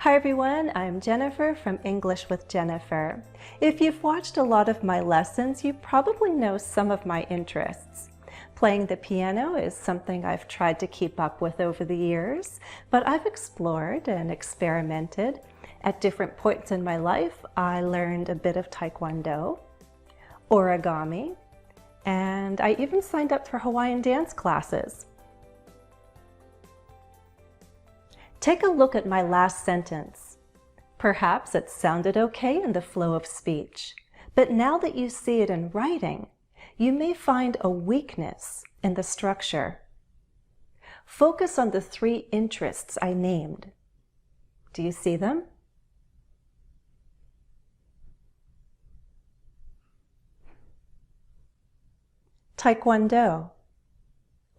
Hi everyone, I'm Jennifer from English with Jennifer. If you've watched a lot of my lessons, you probably know some of my interests. Playing the piano is something I've tried to keep up with over the years, but I've explored and experimented. At different points in my life, I learned a bit of Taekwondo, origami, and I even signed up for Hawaiian dance classes. Take a look at my last sentence. Perhaps it sounded okay in the flow of speech, but now that you see it in writing, you may find a weakness in the structure. Focus on the three interests I named. Do you see them? Taekwondo,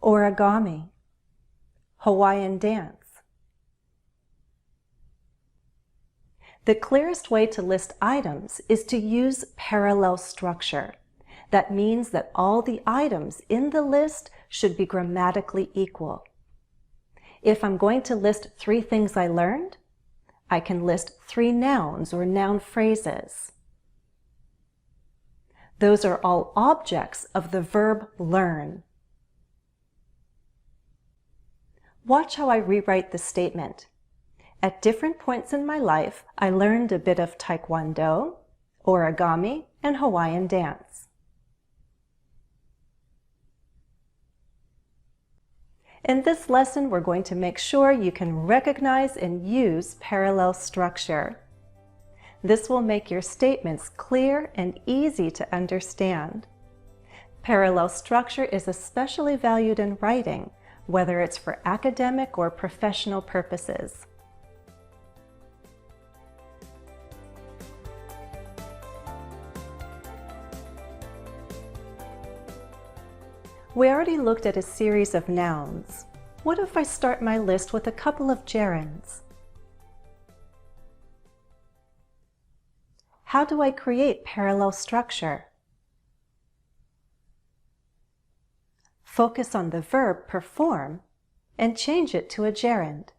origami, Hawaiian dance. The clearest way to list items is to use parallel structure. That means that all the items in the list should be grammatically equal. If I'm going to list 3 things I learned, I can list 3 nouns or noun phrases. Those are all objects of the verb learn. Watch how I rewrite the statement. At different points in my life, I learned a bit of Taekwondo, origami, and Hawaiian dance. In this lesson, we're going to make sure you can recognize and use parallel structure. This will make your statements clear and easy to understand. Parallel structure is especially valued in writing, whether it's for academic or professional purposes. We already looked at a series of nouns. What if I start my list with a couple of gerunds? How do I create parallel structure? Focus on the verb perform and change it to a gerund.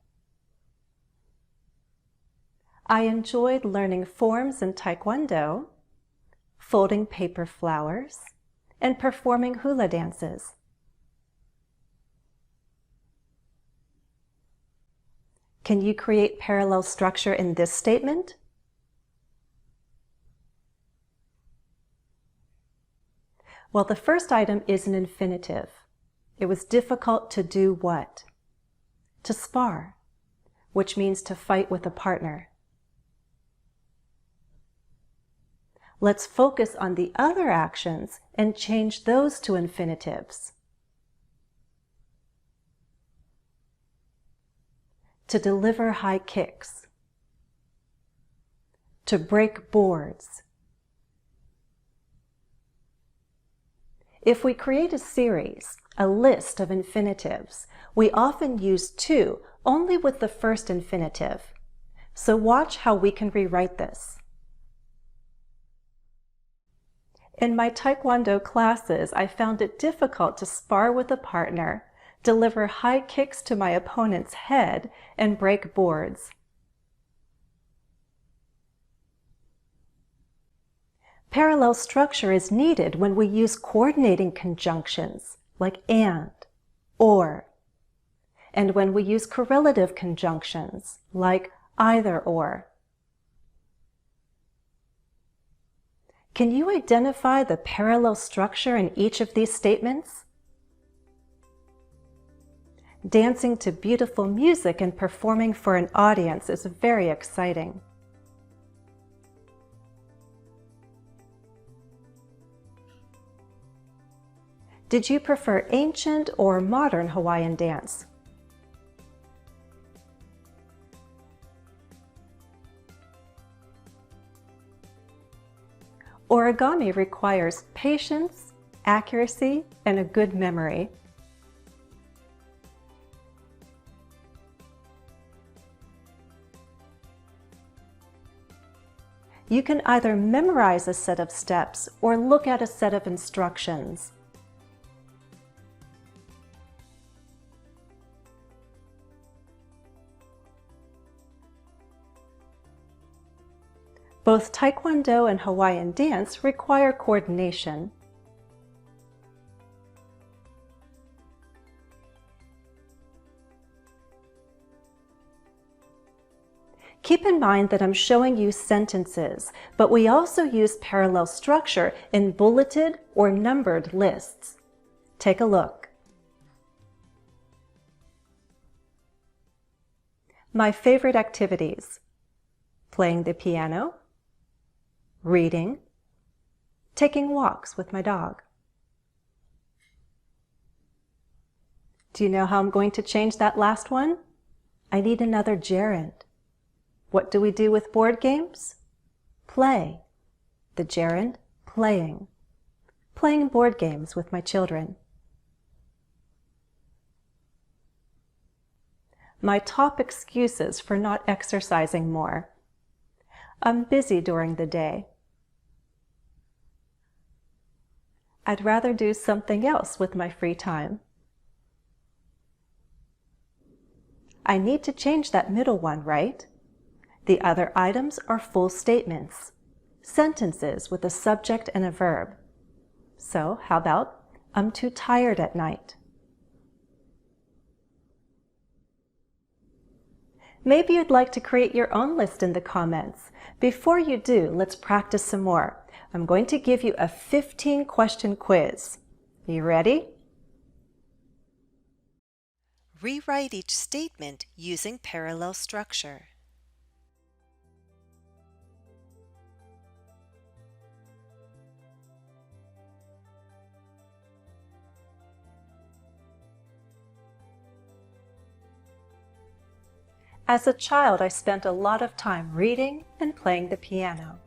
I enjoyed learning forms in Taekwondo, folding paper flowers, and performing hula dances. Can you create parallel structure in this statement? Well, the first item is an infinitive. It was difficult to do what? To spar, which means to fight with a partner. Let's focus on the other actions and change those to infinitives. To deliver high kicks. To break boards. If we create a series, a list of infinitives, we often use 2 only with the first infinitive. So watch how we can rewrite this. In my Taekwondo classes, I found it difficult to spar with a partner, deliver high kicks to my opponent's head, and break boards. Parallel structure is needed when we use coordinating conjunctions like and, or, and when we use correlative conjunctions like either or. Can you identify the parallel structure in each of these statements? Dancing to beautiful music and performing for an audience is very exciting. Did you prefer ancient or modern Hawaiian dance? Origami requires patience, accuracy, and a good memory. You can either memorize a set of steps or look at a set of instructions. Both Taekwondo and Hawaiian dance require coordination. Keep in mind that I'm showing you sentences, but we also use parallel structure in bulleted or numbered lists. Take a look. My favorite activities: playing the piano, reading, taking walks with my dog. Do you know how I'm going to change that last one? I need another gerund. What do we do with board games? Play. The gerund, playing. Playing board games with my children. My top excuses for not exercising more: I'm busy during the day. I'd rather do something else with my free time. I need to change that middle one, right? The other items are full statements, sentences with a subject and a verb. So how about, I'm too tired at night? Maybe you'd like to create your own list in the comments. Before you do, let's practice some more. I'm going to give you a 15-question quiz. You ready? Rewrite each statement using parallel structure. As a child, I spent a lot of time reading and playing the piano.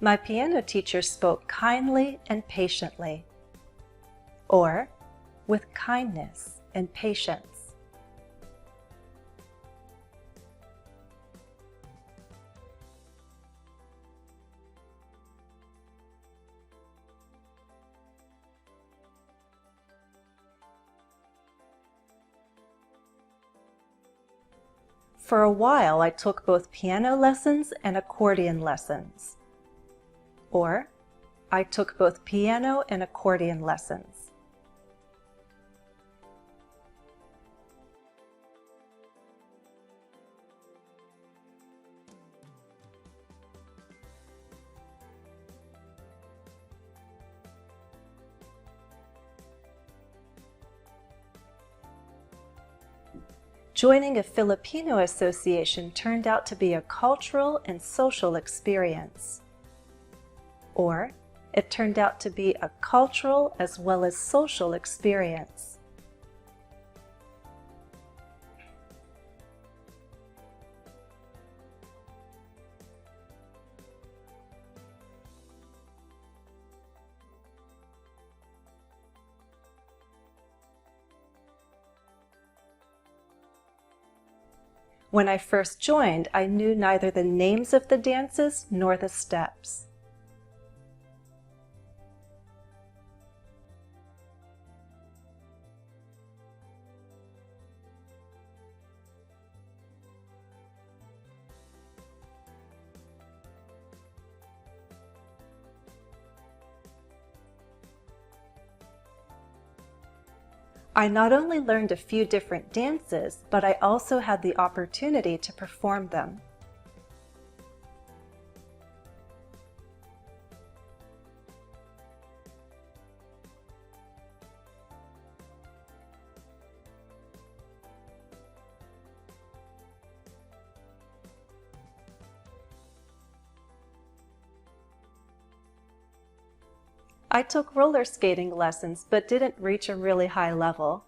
My piano teacher spoke kindly and patiently, or with kindness and patience. For a while, I took both piano lessons and accordion lessons. Or, I took both piano and accordion lessons. Joining a Filipino association turned out to be a cultural and social experience. Or, it turned out to be a cultural as well as social experience. When I first joined, I knew neither the names of the dances nor the steps. I not only learned a few different dances, but I also had the opportunity to perform them. I took roller skating lessons but didn't reach a really high level.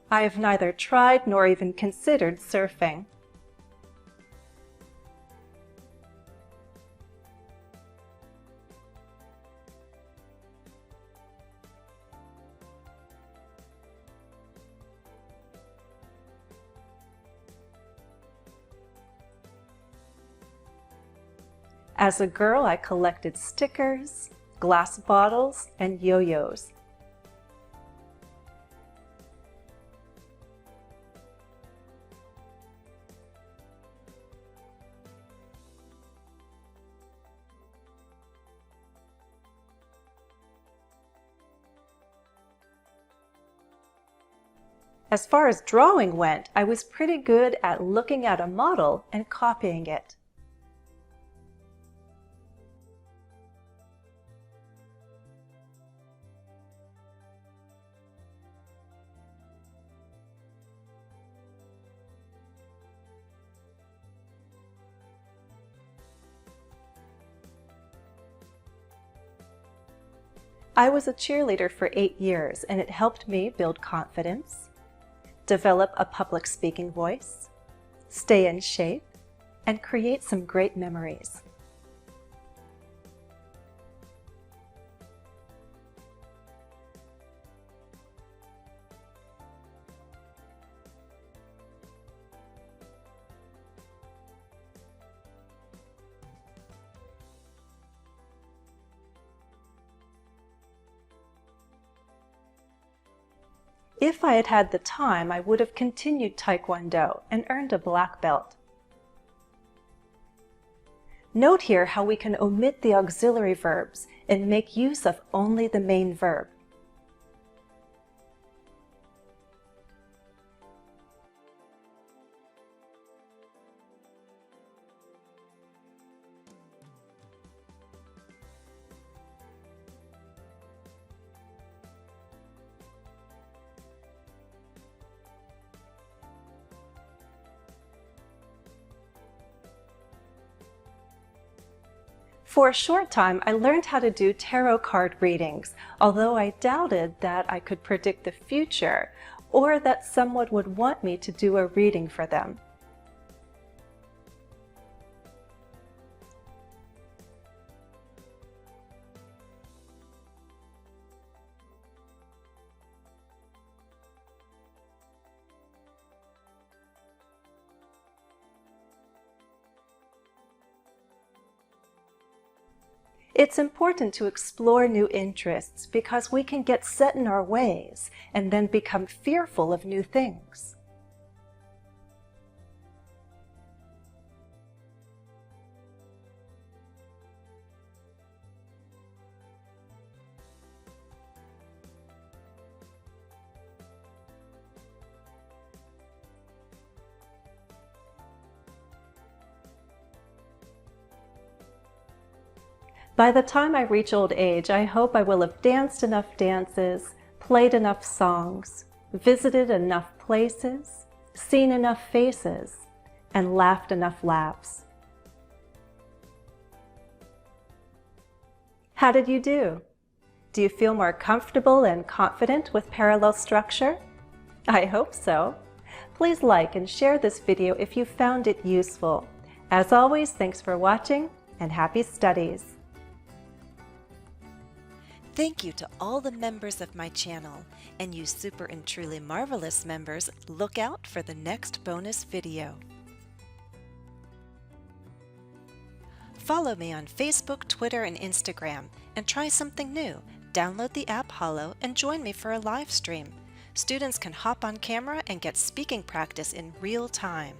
I have neither tried nor even considered surfing. As a girl, I collected stickers, glass bottles, and yo-yos. As far as drawing went, I was pretty good at looking at a model and copying it. I was a cheerleader for 8 years, and it helped me build confidence, develop a public speaking voice, stay in shape, and create some great memories. If I had had the time, I would have continued Taekwondo and earned a black belt. Note here how we can omit the auxiliary verbs and make use of only the main verb. For a short time, I learned how to do tarot card readings, although I doubted that I could predict the future or that someone would want me to do a reading for them. It's important to explore new interests because we can get set in our ways and then become fearful of new things. By the time I reach old age, I hope I will have danced enough dances, played enough songs, visited enough places, seen enough faces, and laughed enough laughs. How did you do? Do you feel more comfortable and confident with parallel structure? I hope so. Please like and share this video if you found it useful. As always, thanks for watching and happy studies. Thank you to all the members of my channel, and you super and truly marvelous members, look out for the next bonus video. Follow me on Facebook, Twitter, and Instagram, and try something new. Download the app Hollow and join me for a live stream. Students can hop on camera and get speaking practice in real time.